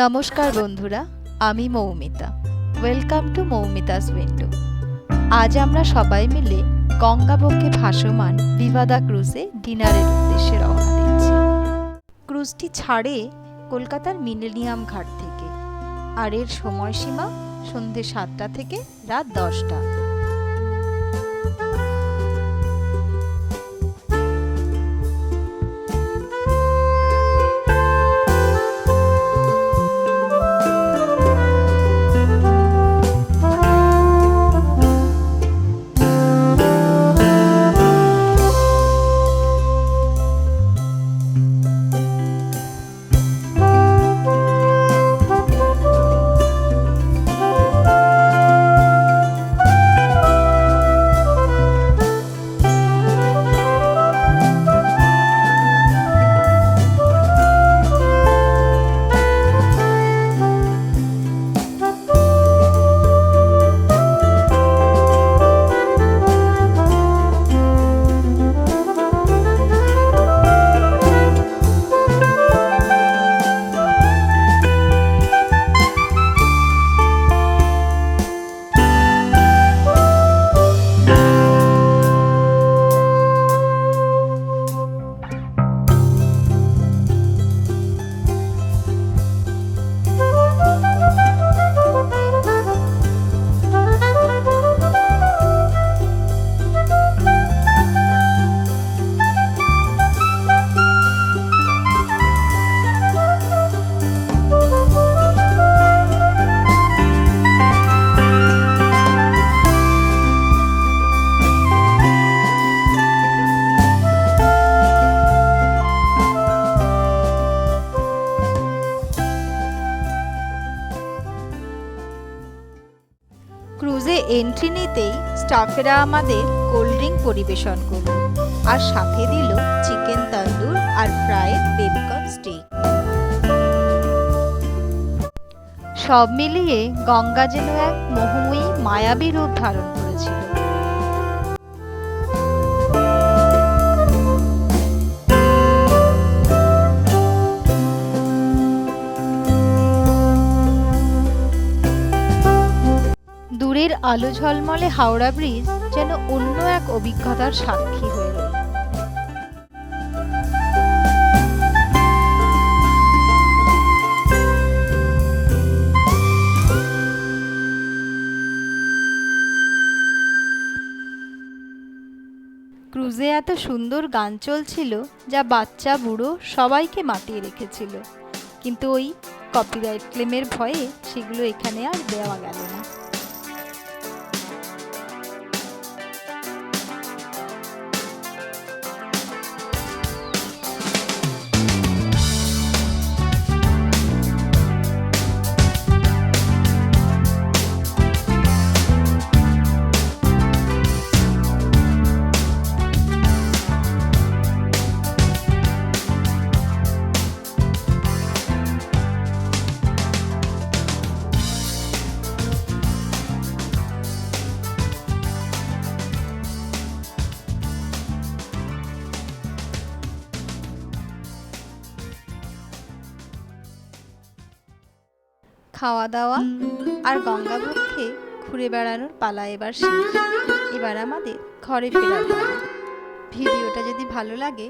নমস্কার বন্ধুরা, আমি Moumita. Welcome to Moumita's window. আজ আমরা সবাই মিলে গঙ্গাবক্ষে ভাসমান ভিভাদা ক্রুজে ডিনারের উদ্দেশ্যে রওনা দিচ্ছি। ক্রুজটি ছাড়ে কলকাতার মিলেনিয়াম ঘাট থেকে, আর এর সময়সীমা সন্ধে 7টা থেকে রাত 10টা। ক্রুজে এন্ট্রি নিতেই স্টাফেরা আমাদের কোল্ড ড্রিঙ্ক পরিবেশন করল, আর সাথে দিল চিকেন তন্দুর আর ফ্রাইড বেবিকর্ন স্টিক। সব মিলিয়ে গঙ্গা যেন এক মোহময়ী মায়াবী রূপ ধারণ করেছিল। দূরের আলো ঝলমলে হাওড়া ব্রিজ যেন অন্য এক অভিজ্ঞতার সাক্ষী হয়ে রইল। ক্রুজে এত সুন্দর গান চলছিল যা বাচ্চা বুড়ো সবাইকে মাতিয়ে রেখেছিল, কিন্তু ওই কপিরাইট ক্লেমের ভয়ে সেগুলো এখানে আর দেওয়া গেল না। খাওয়া দাওয়া আর গঙ্গাবক্ষে ঘুরে বেড়ানোর পালা এবার শেষ। এবার আমাদের ঘরে ফেরার পালা। ভিডিওটা যদি ভালো লাগে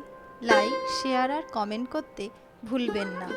লাইক, শেয়ার আর কমেন্ট করতে ভুলবেন না।